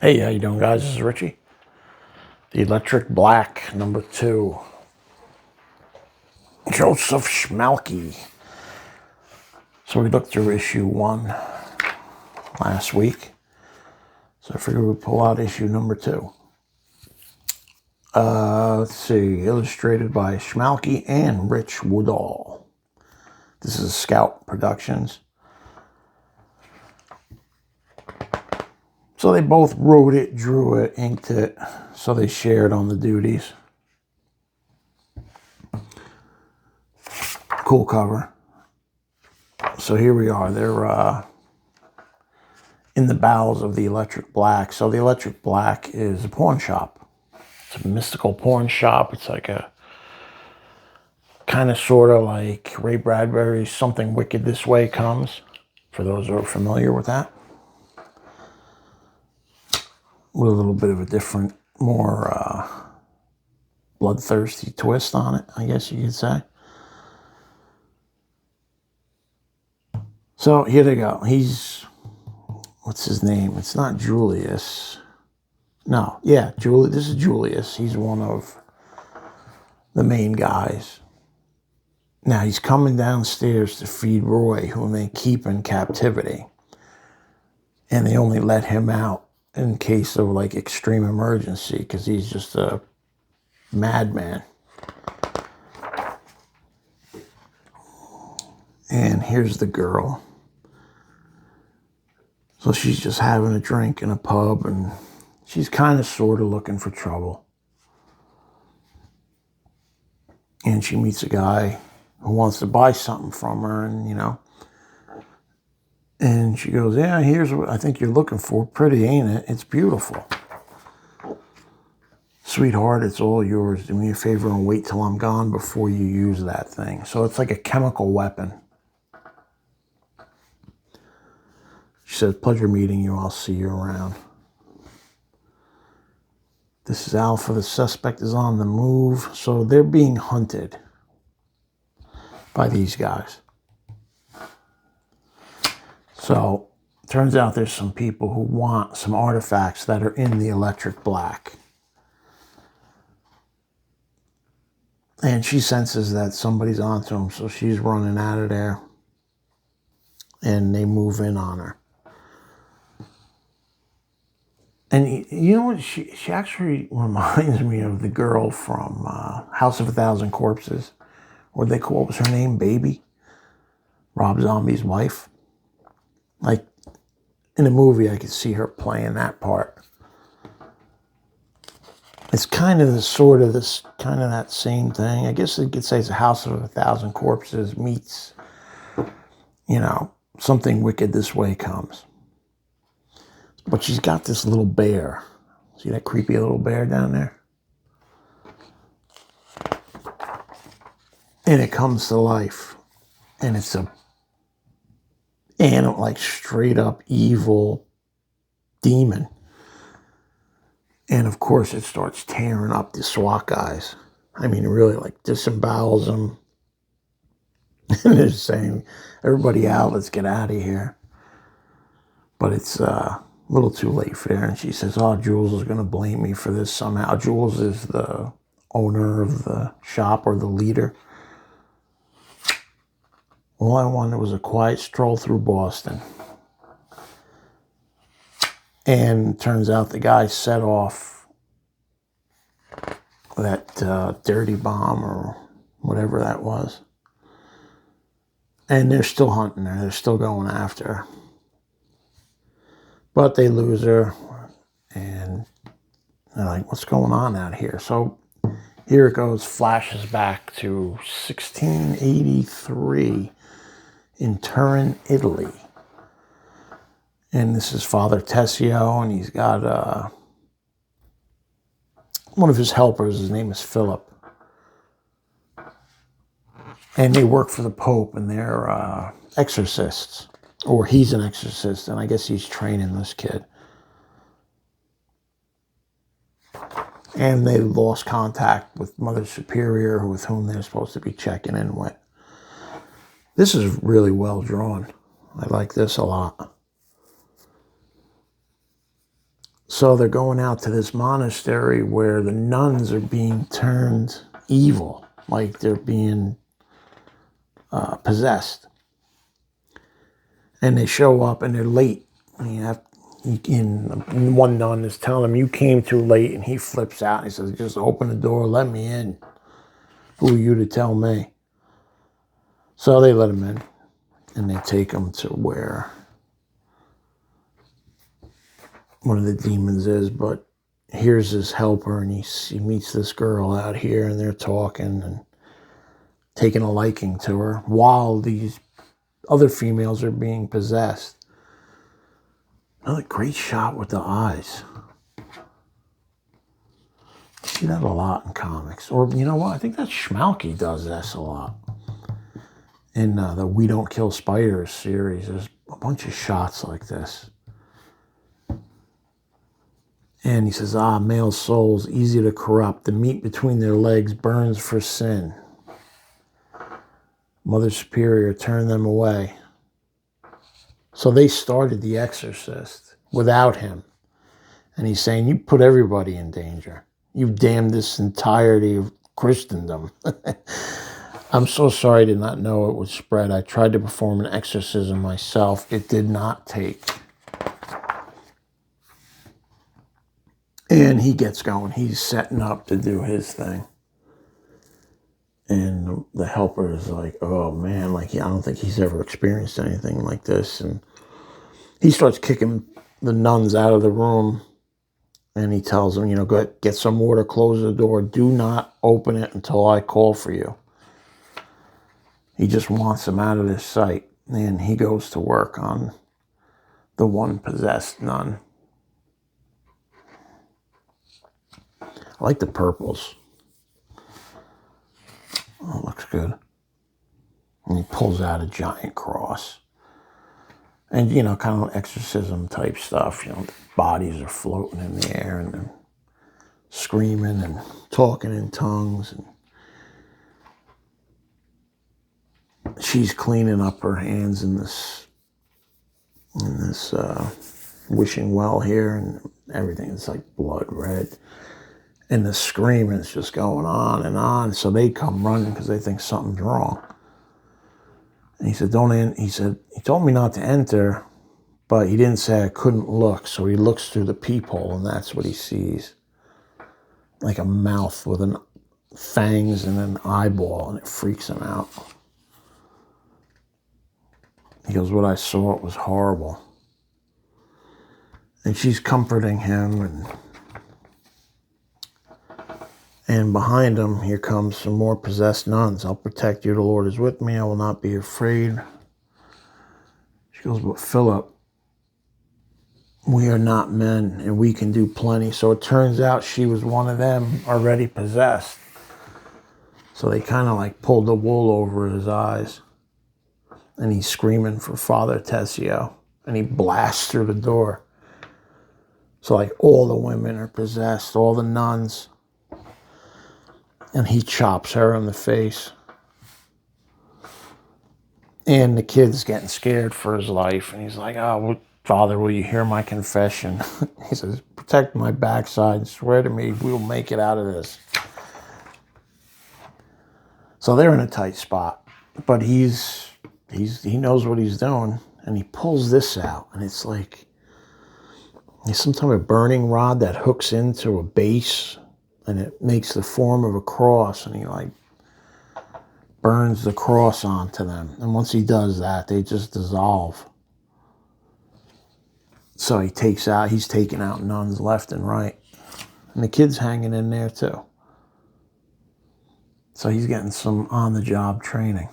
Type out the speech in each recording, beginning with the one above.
Hey, how you doing, guys? This is Richie. The Electric Black, #2. Joseph Schmalke. So we looked through issue 1 last week. So I figured we'd pull out issue #2. Let's see. Illustrated by Schmalke and Rich Woodall. This is Scout Productions. So they both wrote it, drew it, inked it. So they shared on the duties. Cool cover. So here we are. They're in the bowels of the Electric Black. So the Electric Black is a pawn shop. It's a mystical pawn shop. It's like a kind of sort of like Ray Bradbury's Something Wicked This Way Comes, for those who are familiar with that. With a little bit of a different, more bloodthirsty twist on it, I guess you could say. So here they go. What's his name? It's not Julius. No, yeah, this is Julius. He's one of the main guys. Now he's coming downstairs to feed Roy, whom they keep in captivity. And they only let him out in case of like extreme emergency, because he's just a madman. And here's the girl. So she's just having a drink in a pub, and she's kind of sort of looking for trouble. And she meets a guy who wants to buy something from her, and and she goes, yeah, here's what I think you're looking for. Pretty, ain't it? It's beautiful. Sweetheart, it's all yours. Do me a favor and wait till I'm gone before you use that thing. So it's like a chemical weapon. She says, pleasure meeting you. I'll see you around. This is Alpha. The suspect is on the move. So they're being hunted by these guys. So turns out there's some people who want some artifacts that are in the Electric Black. And she senses that somebody's onto them, so she's running out of there. And they move in on her. And you know what? She actually reminds me of the girl from House of a Thousand Corpses. What was her name? Baby? Rob Zombie's wife. Like, in a movie, I could see her playing that part. It's kind of that same thing. I guess you could say it's a House of a Thousand Corpses meets, Something Wicked This Way Comes. But she's got this little bear. See that creepy little bear down there? And it comes to life. And it's like straight up evil demon. And of course it starts tearing up the SWAT guys. I mean, really like disembowels them. And they're saying, everybody out, let's get out of here. But it's a little too late for her. And she says, oh, Jules is going to blame me for this somehow. Jules is the owner of the shop, or the leader. All I wanted was a quiet stroll through Boston. And turns out the guy set off that dirty bomb or whatever that was. And they're still hunting her. They're still going after her. But they lose her. And they're like, what's going on out here? So here it goes. Flashes back to 1683 in Turin, Italy. And this is Father Tessio, and he's got one of his helpers. His name is Philip. And they work for the Pope, and they're exorcists. Or he's an exorcist, and I guess he's training this kid. And they lost contact with Mother Superior, with whom they're supposed to be checking in with. This is really well drawn. I like this a lot. So they're going out to this monastery where the nuns are being turned evil, like they're being possessed. And they show up and they're late. And one nun is telling him, "You came too late," and he flips out and he says, "Just open the door, let me in. Who are you to tell me?" So they let him in, and they take him to where one of the demons is. But here's his helper, and he meets this girl out here, and they're talking and taking a liking to her while these other females are being possessed. Another great shot with the eyes. You see that a lot in comics. Or, you know what? I think that Schmalke does this a lot. In the We Don't Kill Spiders series, there's a bunch of shots like this. And he says, male souls, easy to corrupt. The meat between their legs burns for sin. Mother Superior, turn them away. So they started The Exorcist without him. And he's saying, you put everybody in danger. You've damned this entirety of Christendom. I'm so sorry I did not know it would spread. I tried to perform an exorcism myself. It did not take. And he gets going. He's setting up to do his thing. And the helper is like, oh man, like I don't think he's ever experienced anything like this. And he starts kicking the nuns out of the room. And he tells them, go get some water, close the door. Do not open it until I call for you. He just wants them out of their sight. And he goes to work on the one possessed nun. I like the purples. Oh, looks good. And he pulls out a giant cross. And, kind of exorcism type stuff. The bodies are floating in the air and they're screaming and talking in tongues. And she's cleaning up her hands in this wishing well here, and everything is like blood red. And the screaming is just going on and on. So they come running because they think something's wrong. And he said, he told me not to enter, but he didn't say I couldn't look. So he looks through the peephole, and that's what he sees. Like a mouth with fangs and an eyeball, and it freaks him out. He goes, what I saw, it was horrible. And she's comforting him, and behind him, here comes some more possessed nuns. I'll protect you, the Lord is with me, I will not be afraid. She goes, but Philip, we are not men, and we can do plenty. So it turns out she was one of them already possessed. So they kind of like pulled the wool over his eyes. And he's screaming for Father Tessio. And he blasts through the door. So like all the women are possessed, all the nuns. And he chops her in the face. And the kid's getting scared for his life. And he's like, Father, will you hear my confession? He says, protect my backside. Swear to me we'll make it out of this. So they're in a tight spot. But he knows what he's doing. And he pulls this out. And it's like some type of burning rod that hooks into a base. And it makes the form of a cross. And he like burns the cross onto them. And once he does that, they just dissolve. So he's taking out nuns left and right. And the kid's hanging in there too. So he's getting some on-the-job training.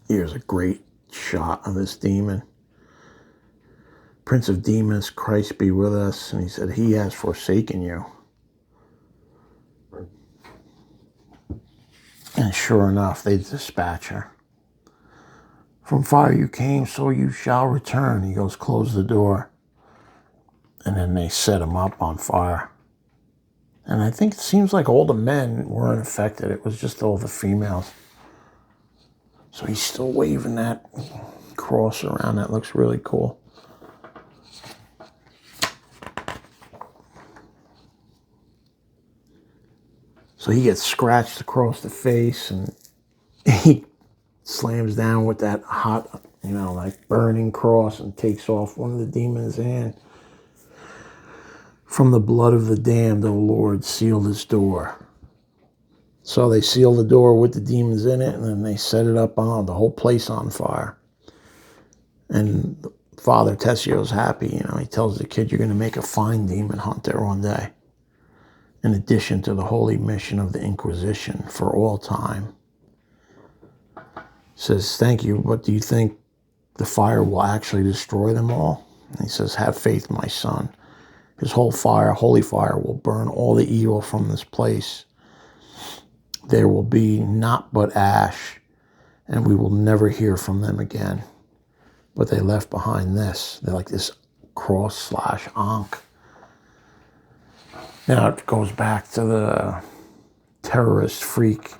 Here's a great shot of this demon. Prince of Demons, Christ be with us. And he said, he has forsaken you. And sure enough, they dispatch her. From fire you came, so you shall return. He goes, close the door. And then they set him up on fire. And I think it seems like all the men weren't affected. It was just all the females. So he's still waving that cross around that. Looks really cool. So he gets scratched across the face, and he slams down with that hot, like burning cross, and takes off one of the demons' hand. From the blood of the damned, O Lord, seal this door. So they seal the door with the demons in it, and then they set it up on the whole place on fire. And Father Tessio's happy. He tells the kid, you're going to make a fine demon hunter one day, in addition to the holy mission of the Inquisition for all time. Says, thank you, but do you think the fire will actually destroy them all? And he says, have faith, my son. His whole fire, holy fire, will burn all the evil from this place. There will be naught but ash, and we will never hear from them again. But they left behind this. They're like this cross/ankh. Now it goes back to the terrorist freak.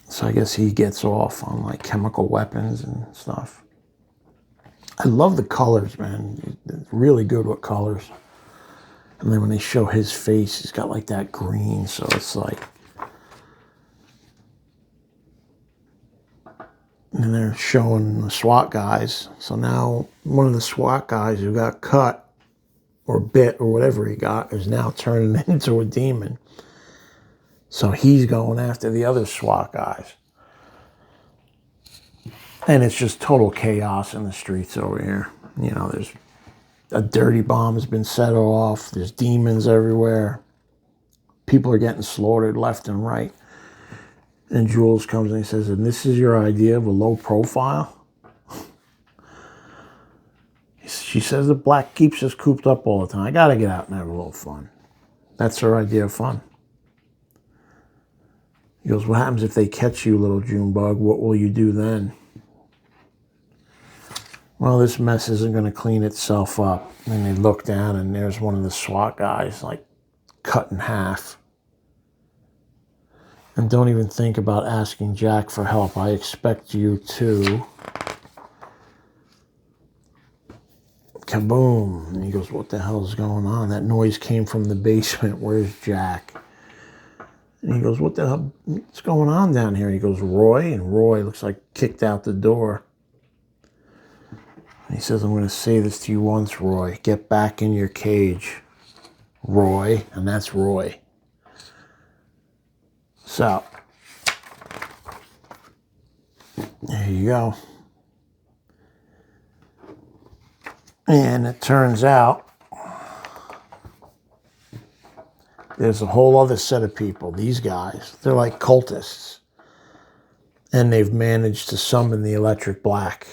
So I guess he gets off on like chemical weapons and stuff. I love the colors, man. It's really good with colors. And then when they show his face, he's got like that green. So it's like... And they're showing the SWAT guys. So now one of the SWAT guys who got cut or bit or whatever he got is now turning into a demon. So he's going after the other SWAT guys. And it's just total chaos in the streets over here. There's a dirty bomb has been set off. There's demons everywhere. People are getting slaughtered left and right. And Jules comes and he says, and this is your idea of a low profile? She says the black keeps us cooped up all the time. I got to get out and have a little fun. That's her idea of fun. He goes, what happens if they catch you, little June bug? What will you do then? Well, this mess isn't going to clean itself up. And they look down and there's one of the SWAT guys like cut in half. And don't even think about asking Jack for help. I expect you to. Kaboom. And he goes, what the hell is going on? That noise came from the basement. Where's Jack? And he goes, what the hell? What's going on down here? He goes, Roy. And Roy looks like kicked out the door. And he says, I'm going to say this to you once, Roy. Get back in your cage, Roy. And that's Roy. So, there you go. And it turns out there's a whole other set of people. These guys, they're like cultists. And they've managed to summon the electric black.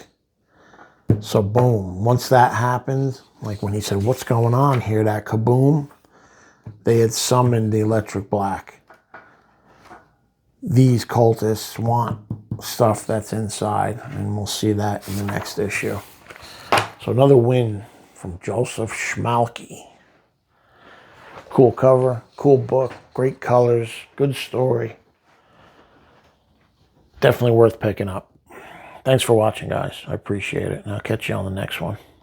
So boom, once that happened, like when he said, what's going on here, that kaboom, they had summoned the electric black. These cultists want stuff that's inside, and we'll see that in the next issue. So another win from Joseph Schmalke. Cool cover, cool book, great colors, good story. Definitely worth picking up. Thanks for watching, guys. I appreciate it, and I'll catch you on the next one.